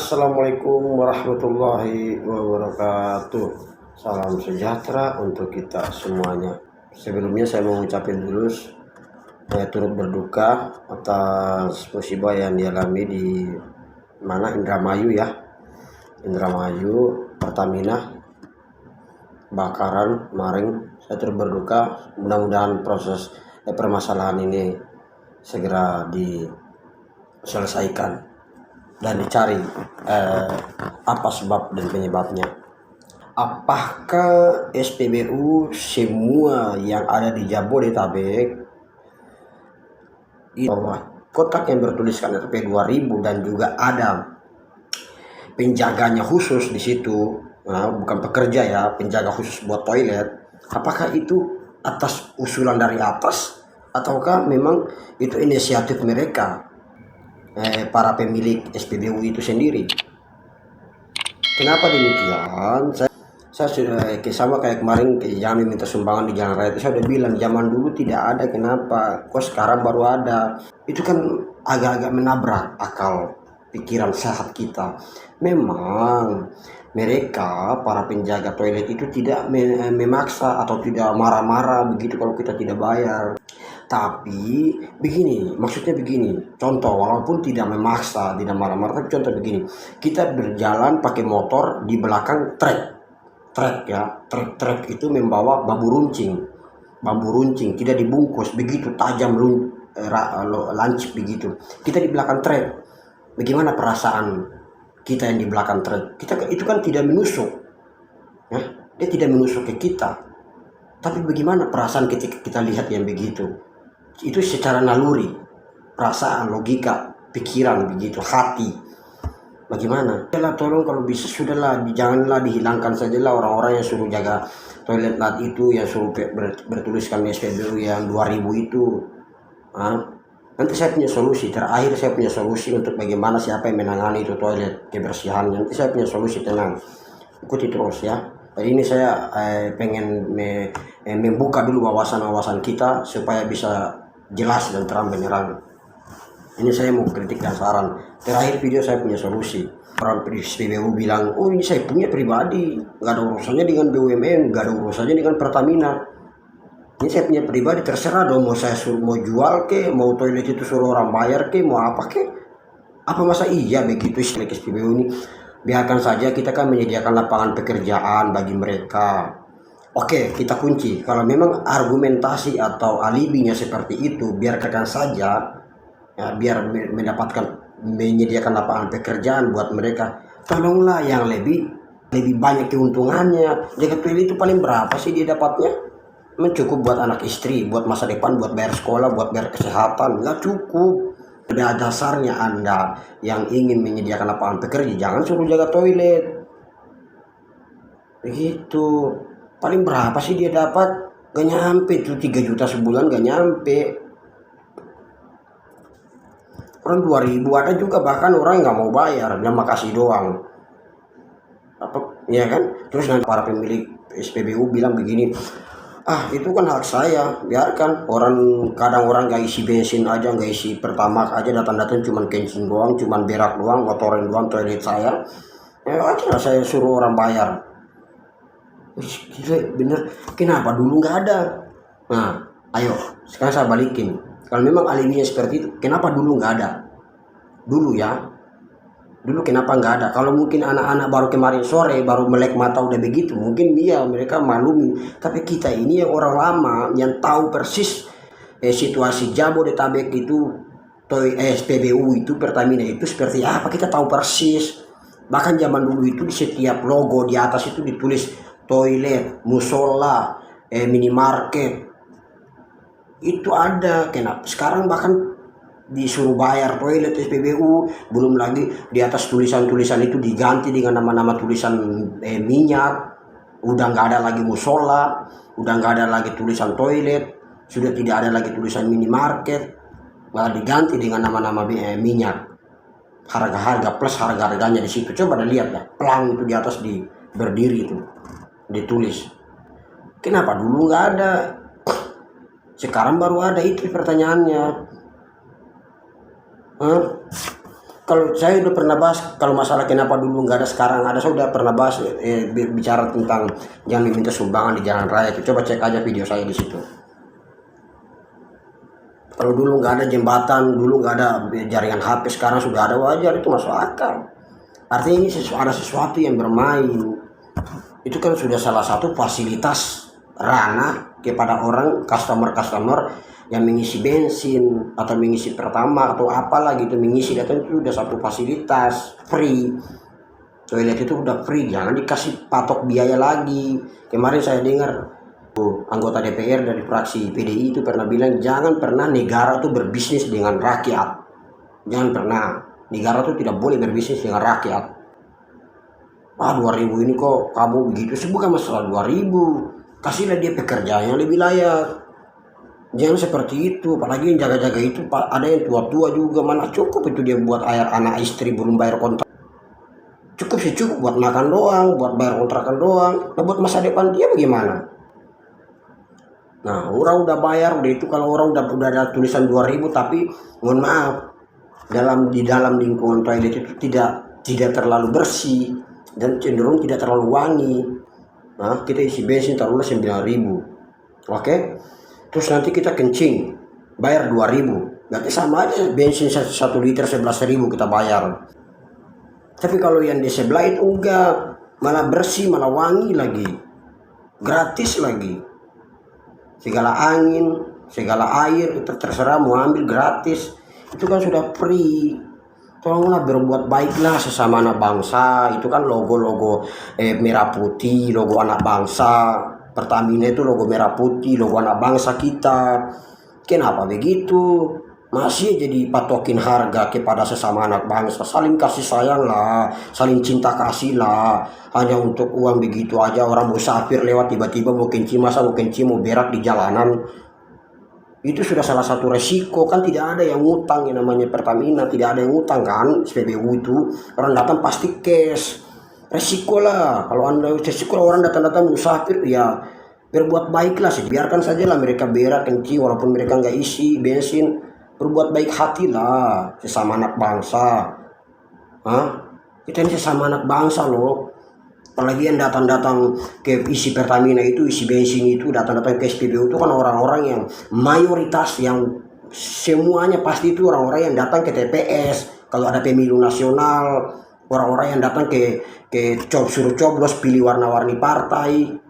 Assalamualaikum warahmatullahi wabarakatuh. Salam sejahtera untuk kita semuanya. Sebelumnya saya mau ucapin dulu, saya turut berduka atas musibah yang dialami di Indramayu ya. Indramayu, Pertamina bakaran kemarin. Saya turut berduka. Mudah-mudahan proses permasalahan ini segera diselesaikan dan dicari apa sebab dan penyebabnya. Apakah SPBU semua yang ada di Jabodetabek bahwa kotak yang bertuliskan RP 2000 dan juga ada penjaganya khusus di situ, bukan pekerja ya, penjaga khusus buat toilet, apakah itu atas usulan dari atas ataukah memang itu inisiatif mereka, para pemilik SPBU itu sendiri? Kenapa demikian? Saya sudah sama kayak kemarin ke Jambi minta sumbangan di jalan raya itu, saya udah bilang zaman dulu tidak ada, kenapa kok sekarang baru ada? Itu kan agak-agak menabrak akal pikiran sehat kita. Memang mereka para penjaga toilet itu tidak memaksa atau tidak marah-marah begitu kalau kita tidak bayar. Tapi begini, maksudnya begini, contoh walaupun tidak memaksa, tidak marah-marah, tapi contoh begini, kita berjalan pakai motor di belakang trek ya, trek itu membawa bambu runcing tidak dibungkus, begitu tajam lancip begitu, kita di belakang trek. Bagaimana perasaan kita yang di belakang trek? Kita itu kan tidak menusuk ya, dia tidak menusuk ke kita, tapi bagaimana perasaan ketika kita lihat yang begitu? Itu secara naluri, perasaan, logika, pikiran begitu, hati. Bagaimana? Yalah, tolong kalau bisa sudahlah, janganlah dihilangkan sajalah orang-orang yang suruh jaga toilet lat itu, yang suruh bertuliskan SPBU yang 2000 itu. Nanti saya punya solusi, terakhir saya punya solusi untuk bagaimana siapa yang menangani itu toilet, kebersihannya. Nanti saya punya solusi, tenang. Ikuti terus ya. Ini saya pengen membuka dulu wawasan-wawasan kita supaya bisa jelas dan terang benerang. Ini saya mau kritik dan saran. Terakhir video saya punya solusi. Orang SPBU bilang, oh ini saya punya pribadi, nggak ada urusannya dengan BUMN, nggak ada urusannya dengan Pertamina. Ini saya punya pribadi, terserah dong, mau saya suruh, mau jual ke, mau toilet itu suruh orang bayar ke, mau apa ke. Apa masa iya begitu SPBU ini? Biarkan saja, kita kan menyediakan lapangan pekerjaan bagi mereka. Oke, kita kunci. Kalau memang argumentasi atau alibinya seperti itu, biarkan saja ya, biar menyediakan lapangan pekerjaan buat mereka. Tolonglah yang lebih banyak keuntungannya. Jaga toilet itu paling berapa sih dia dapatnya? Mencukup buat anak istri, buat masa depan, buat bayar sekolah, buat bayar kesehatan, nggak cukup. Pada dasarnya Anda yang ingin menyediakan lapangan pekerja, jangan suruh jaga toilet. Begitu. Paling berapa sih dia dapat? Gak nyampe tuh 3 juta sebulan, gak nyampe. Orang 2000 ada juga, bahkan orang nggak mau bayar, bilang makasih doang. Apa ya kan? Terus nanti para pemilik SPBU bilang begini, itu kan hak saya, biarkan. Kadang orang gak isi bensin aja, gak isi pertamax aja, datang-datang cuman kencing doang, cuman berak doang, ngotorin doang toilet saya. Ya aja saya suruh orang bayar. Gila, bener. Kenapa dulu nggak ada? Nah, ayo sekarang saya balikin. Kalau memang alibinya seperti itu, kenapa dulu nggak ada? Dulu ya, dulu kenapa nggak ada? Kalau mungkin anak-anak baru kemarin sore baru melek mata udah begitu, mungkin mereka maklumi. Tapi kita ini yang orang lama yang tahu persis situasi Jabodetabek itu, SPBU itu, Pertamina itu seperti apa, kita tahu persis. Bahkan zaman dulu itu di setiap logo di atas itu ditulis toilet, musola, minimarket. Itu ada. Kenapa sekarang bahkan disuruh bayar toilet SPBU? Belum lagi di atas tulisan-tulisan itu diganti dengan nama-nama tulisan minyak. Udah nggak ada lagi musola, udah nggak ada lagi tulisan toilet, sudah tidak ada lagi tulisan minimarket, malah diganti dengan nama-nama minyak. Harga-harga plus harga-harganya di situ. Coba lihat ya, pelang itu di atas berdiri itu ditulis. Kenapa dulu nggak ada? Sekarang baru ada, itu pertanyaannya. Kalau saya udah pernah bahas kalau masalah kenapa dulu nggak ada sekarang ada, saya udah pernah bahas bicara tentang jangan meminta sumbangan di jalan raya. Coba cek aja video saya di situ. Kalau dulu nggak ada jembatan, dulu nggak ada jaringan HP, sekarang sudah ada, wajar, itu masuk akal. Artinya ini ada sesuatu yang bermain. Itu kan sudah salah satu fasilitas ranah kepada orang customer yang mengisi bensin atau mengisi pertama atau apalah gitu, mengisi data itu udah satu fasilitas free. Toilet itu udah free, jangan dikasih patok biaya lagi. Kemarin saya dengar anggota DPR dari fraksi PDI itu pernah bilang jangan pernah negara tuh berbisnis dengan rakyat. Jangan pernah, negara tuh tidak boleh berbisnis dengan rakyat. 2000 ini kok kamu begitu sih, bukan masalah 2000, kasihlah dia pekerjaan yang lebih layak. Jangan seperti itu, apalagi yang jaga-jaga itu ada yang tua-tua juga, mana cukup itu dia buat air anak istri belum bayar kontrak. Cukup sih, cukup buat makan doang, buat bayar kontrakan doang. Nah buat masa depan dia bagaimana? Nah orang udah bayar udah itu, kalau orang udah ada tulisan 2000 tapi mohon maaf di dalam lingkungan toilet itu tidak terlalu bersih dan cenderung tidak terlalu wangi. Nah kita isi bensin taruhlah 9.000, oke? Terus nanti kita kencing bayar 2000, berarti sama aja bensin 1 liter 11.000 kita bayar. Tapi kalau yang di sebelah itu enggak, malah bersih, malah wangi lagi, gratis lagi. Segala angin, segala air itu terserah mau ambil gratis. Itu kan sudah free. Tolonglah berbuat baiklah sesama anak bangsa. Itu kan logo merah putih, logo anak bangsa. Pertamina itu logo merah putih, logo anak bangsa kita. Kenapa begitu? Masih jadi patokin harga kepada sesama anak bangsa. Saling kasih sayang lah, saling cinta kasih lah. Hanya untuk uang begitu aja, orang musafir lewat tiba-tiba mau kencing, masa mau kencing mau berak di jalanan. Itu sudah salah satu resiko, kan tidak ada yang ngutang, yang namanya Pertamina tidak ada yang ngutang kan. SPBU itu orang datang pasti cash. Resiko lah, kalau anda resiko orang datang musafir ya berbuat baiklah sih, biarkan saja lah mereka berak kencing walaupun mereka nggak isi bensin. Berbuat baik hati lah sesama anak bangsa. Kita ini sesama anak bangsa loh. Apalagi yang datang-datang ke isi Pertamina itu, isi bensin itu, datang-datang ke SPBU itu kan orang-orang yang mayoritas, yang semuanya pasti itu orang-orang yang datang ke TPS kalau ada pemilu nasional, orang-orang yang datang ke suruh coblos pilih warna-warni partai.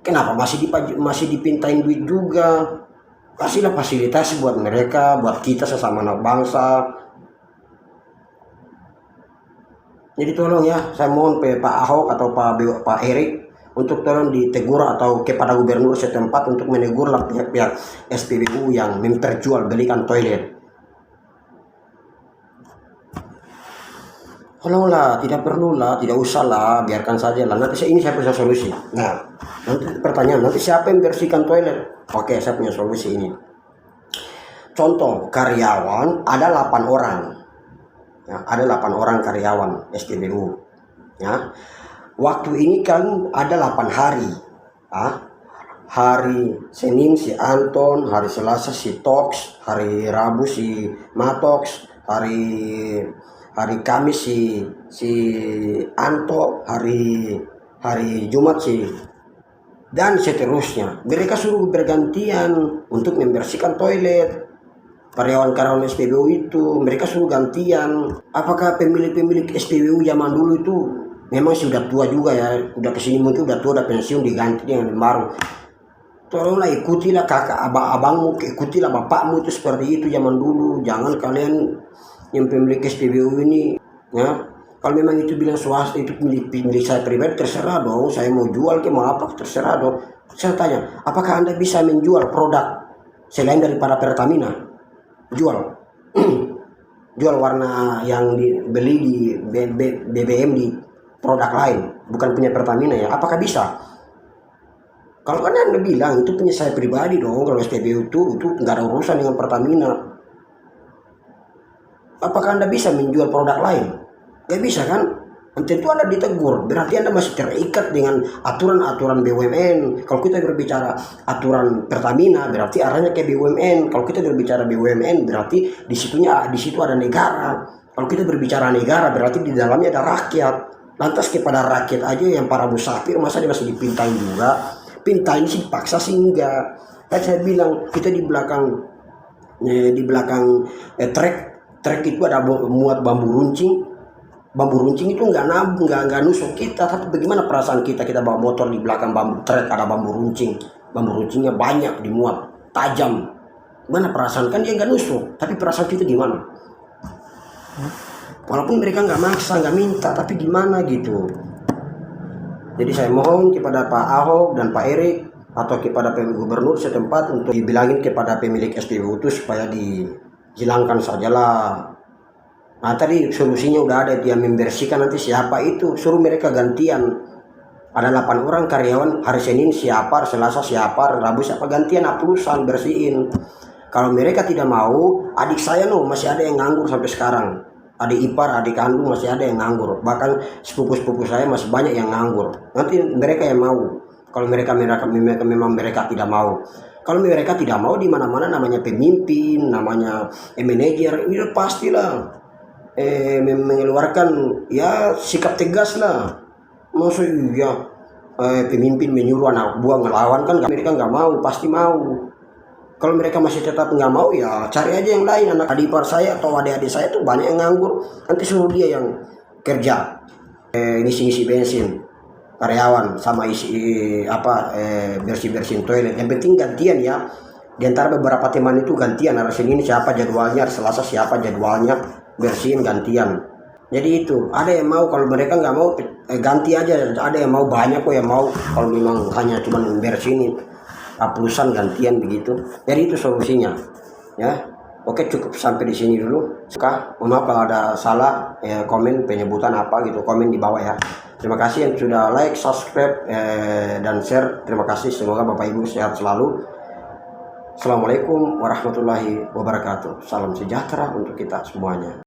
Kenapa masih dipintain duit juga? Kasihlah fasilitas buat mereka, buat kita sesama anak bangsa. Jadi tolong ya, saya mohon Pak Ahok atau Pak Erik untuk tolong ditegur atau kepada gubernur setempat untuk menegurlah pihak-pihak SPBU yang memperjualbelikan toilet. Tolonglah, tidak perlulah, tidak usahlah, biarkan saja lah. Nanti ini saya punya solusi. Nah, nanti pertanyaan, nanti siapa yang bersihkan toilet? Oke, saya punya solusi ini. Contoh, karyawan ada 8 orang. Ya, ada 8 orang karyawan SPBU. Ya. Waktu ini kan ada 8 hari. Hari Senin si Anton, hari Selasa si Tox, hari Rabu si Matox, hari Kamis si Anto, hari Jumat dan seterusnya. Mereka suruh bergantian untuk membersihkan toilet. Karyawan-karyawan SPBU itu mereka suruh gantian. Apakah pemilik SPBU zaman dulu itu memang sudah tua juga ya, udah kesini mungkin udah tua, udah pensiun, diganti dengan yang baru? Tolonglah ikutilah kakak abangmu, ikutilah bapakmu itu seperti itu zaman dulu. Jangan kalian yang pemilik SPBU ini ya, kalau memang itu bilang swasta itu milik saya pribadi, terserah dong, saya mau jual ke mau apa terserah dong. Saya tanya, apakah Anda bisa menjual produk selain daripada Pertamina? Jual warna yang dibeli di BBM di produk lain, bukan punya Pertamina ya, apakah bisa? Kalau kan Anda bilang itu punya saya pribadi dong, kalau SPBU itu nggak ada urusan dengan Pertamina. Apakah Anda bisa menjual produk lain? Gak bisa kan? tentu Anda ditegur, berarti Anda masih terikat dengan aturan-aturan BUMN. Kalau kita berbicara aturan Pertamina, berarti arahnya ke BUMN. Kalau kita berbicara BUMN, berarti di situ ada negara. Kalau kita berbicara negara, berarti di dalamnya ada rakyat. Lantas kepada rakyat aja yang para musafir, masa dia masih dipintain juga? Pintain sih paksa sih enggak. Kan saya bilang kita di belakang trek itu ada muat bambu runcing. Bambu runcing itu nggak nusuk kita, tapi bagaimana perasaan kita bawa motor di belakang bambu trek ada bambu runcingnya banyak dimuat tajam, mana perasaan? Kan dia nggak nusuk, tapi perasaan kita gimana? Walaupun mereka nggak maksa, nggak minta, tapi gimana gitu. Jadi saya mohon kepada Pak Ahok dan Pak Erik atau kepada Gubernur setempat untuk dibilangin kepada pemilik SPBU itu supaya dihilangkan sajalah. Nah tadi solusinya udah ada, dia membersihkan, nanti siapa itu, suruh mereka gantian. Ada 8 orang karyawan, hari Senin siapa, hari Selasa siapa, Rabu siapa, gantian aplusan bersihin. Kalau mereka tidak mau, adik saya masih ada yang nganggur sampai sekarang. Adik ipar, adik kandung masih ada yang nganggur. Bahkan sepupu-sepupu saya masih banyak yang nganggur. Nanti mereka yang mau. Kalau memang mereka tidak mau. Kalau mereka tidak mau, di mana-mana namanya pemimpin, namanya manajer, itu pastilah mengeluarkan ya sikap tegas lah. Maksudnya pemimpin menyuruh anak buah ngelawan, kan mereka nggak mau, pasti mau. Kalau mereka masih tetap nggak mau, ya cari aja yang lain. Anak adik ipar saya atau adik-adik saya tuh banyak yang nganggur, nanti suruh dia yang kerja, ngisi bensin karyawan, sama bersih toilet. Yang penting gantian ya, di antara beberapa teman itu gantian. Hari Senin siapa jadwalnya, hari Selasa siapa jadwalnya, bersihin gantian. Jadi itu ada yang mau. Kalau mereka nggak mau, ganti aja. Ada yang mau, banyak kok yang mau. Kalau memang hanya cuma bersihin aplusan gantian begitu. Jadi itu solusinya ya. Oke, cukup sampai di sini dulu. Maaf kalau ada salah komen penyebutan apa gitu, komen di bawah ya. Terima kasih yang sudah like, subscribe, dan share. Terima kasih, semoga Bapak Ibu sehat selalu. Assalamualaikum warahmatullahi wabarakatuh. Salam sejahtera untuk kita semuanya.